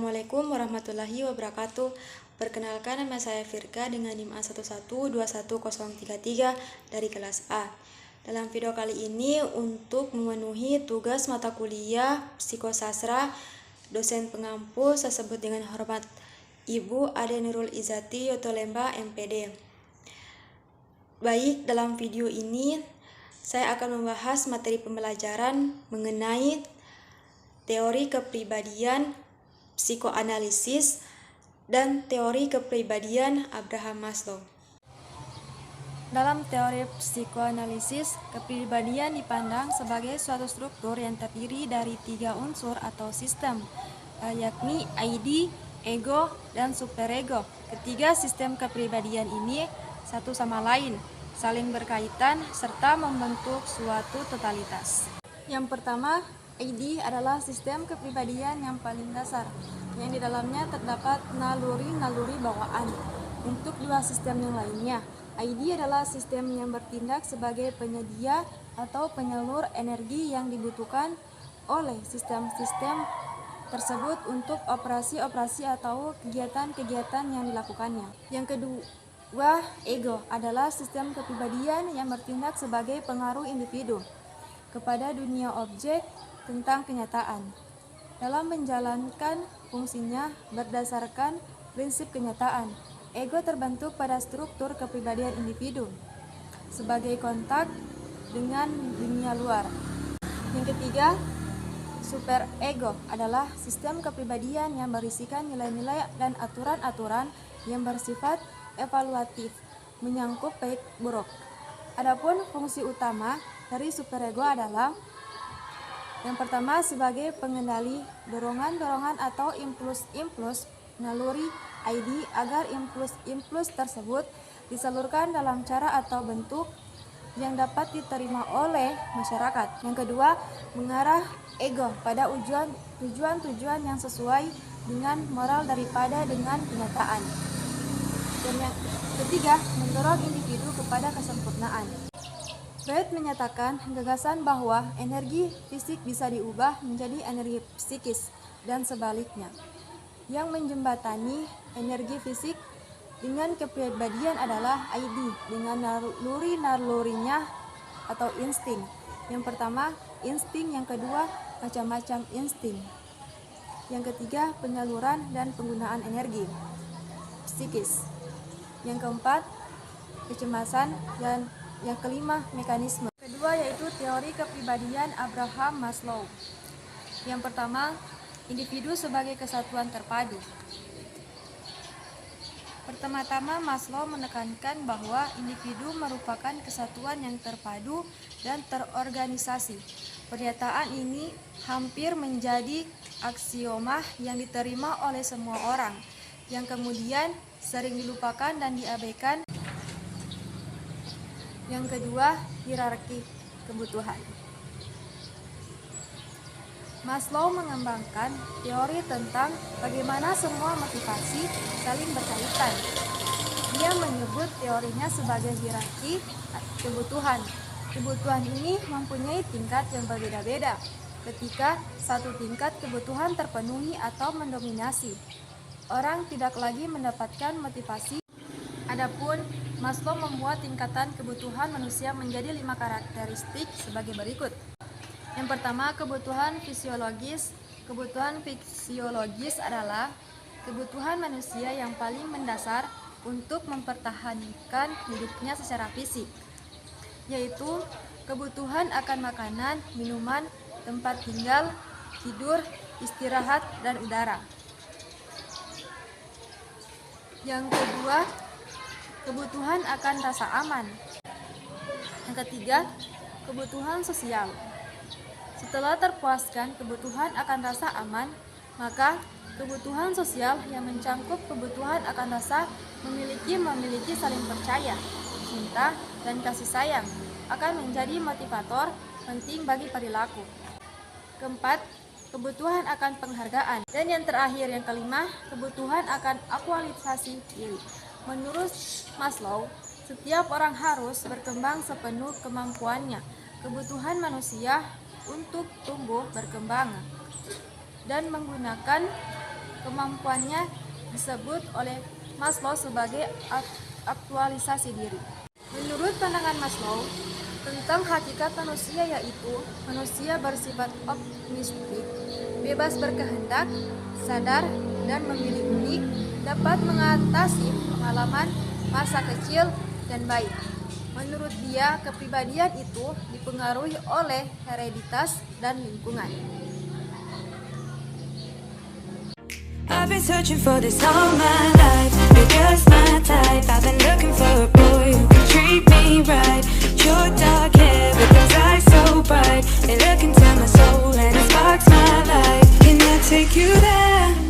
Assalamualaikum warahmatullahi wabarakatuh. Perkenalkan, nama saya Firka dengan NIM A1121033 dari kelas A. Dalam video kali ini untuk memenuhi tugas mata kuliah Psikosastra, dosen pengampu saya sebut dengan hormat Ibu Ade Nurul Izati Yotolemba MPD. Baik, dalam video ini saya akan membahas materi pembelajaran mengenai teori kepribadian psikoanalisis dan teori kepribadian Abraham Maslow. Dalam teori psikoanalisis, kepribadian dipandang sebagai suatu struktur yang terdiri dari 3 unsur atau sistem, yakni ID, ego, dan superego. Ketiga sistem kepribadian ini satu sama lain, saling berkaitan, serta membentuk suatu totalitas. Yang pertama, ID adalah sistem kepribadian yang paling dasar, yang di dalamnya terdapat naluri-naluri bawaan. Untuk dua sistem yang lainnya, ID adalah sistem yang bertindak sebagai penyedia atau penyalur energi yang dibutuhkan oleh sistem-sistem tersebut untuk operasi-operasi atau kegiatan-kegiatan yang dilakukannya. Yang kedua, ego adalah sistem kepribadian yang bertindak sebagai pengaruh individu kepada dunia objek tentang kenyataan. Dalam menjalankan fungsinya berdasarkan prinsip kenyataan, ego terbentuk pada struktur kepribadian individu sebagai kontak dengan dunia luar. Yang ketiga, superego adalah sistem kepribadian yang berisikan nilai-nilai dan aturan-aturan yang bersifat evaluatif, menyangkut baik buruk. Adapun fungsi utama dari superego adalah yang pertama, sebagai pengendali dorongan-dorongan atau impuls-impuls naluri ID agar impuls-impuls tersebut disalurkan dalam cara atau bentuk yang dapat diterima oleh masyarakat. Yang kedua, mengarah ego pada tujuan-tujuan yang sesuai dengan moral daripada dengan kenyataan. Dan yang ketiga, mendorong individu kepada kesempurnaan. Freud menyatakan gagasan bahwa energi fisik bisa diubah menjadi energi psikis dan sebaliknya. Yang menjembatani energi fisik dengan kepribadian adalah ID dengan naluri-nalurinya atau insting. Yang pertama, insting. Yang kedua, macam-macam insting. Yang ketiga, penyaluran dan penggunaan energi psikis. Yang keempat, kecemasan, dan yang kelima, mekanisme. Kedua yaitu teori kepribadian Abraham Maslow. Yang pertama, individu sebagai kesatuan terpadu. Pertama-tama Maslow menekankan bahwa individu merupakan kesatuan yang terpadu dan terorganisasi. Pernyataan ini hampir menjadi aksioma yang diterima oleh semua orang, yang kemudian sering dilupakan dan diabaikan. Yang kedua, hierarki kebutuhan. Maslow mengembangkan teori tentang bagaimana semua motivasi saling berkaitan. Dia menyebut teorinya sebagai hierarki kebutuhan. Kebutuhan ini mempunyai tingkat yang berbeda-beda. Ketika satu tingkat kebutuhan terpenuhi atau mendominasi, orang tidak lagi mendapatkan motivasi. Adapun Maslow membuat tingkatan kebutuhan manusia menjadi 5 karakteristik sebagai berikut. Yang pertama, kebutuhan fisiologis. Kebutuhan fisiologis adalah kebutuhan manusia yang paling mendasar untuk mempertahankan hidupnya secara fisik, yaitu kebutuhan akan makanan, minuman, tempat tinggal, tidur, istirahat, dan udara. Yang kedua, kebutuhan akan rasa aman. Yang ketiga, kebutuhan sosial. Setelah terpuaskan kebutuhan akan rasa aman, maka kebutuhan sosial yang mencangkup kebutuhan akan rasa memiliki saling percaya, cinta, dan kasih sayang akan menjadi motivator penting bagi perilaku. Keempat, kebutuhan akan penghargaan. Dan yang terakhir, yang kelima, kebutuhan akan aktualisasi diri. Menurut Maslow, setiap orang harus berkembang sepenuh kemampuannya. Kebutuhan manusia untuk tumbuh berkembang dan menggunakan Kemampuannya disebut oleh Maslow sebagai aktualisasi diri. Menurut pandangan Maslow, tentang hakikat manusia yaitu manusia bersifat optimistik, bebas berkehendak, sadar, dan memilih unik, dapat mengatasi pengalaman masa kecil dan baik. Menurut dia, kepribadian itu dipengaruhi oleh hereditas dan lingkungan. I've been searching for this all my life. You're just my type. I've been looking for a boy who can treat me right. Your dark hair with those eyes so bright. They look into my soul and it sparks my life. Can I take you there?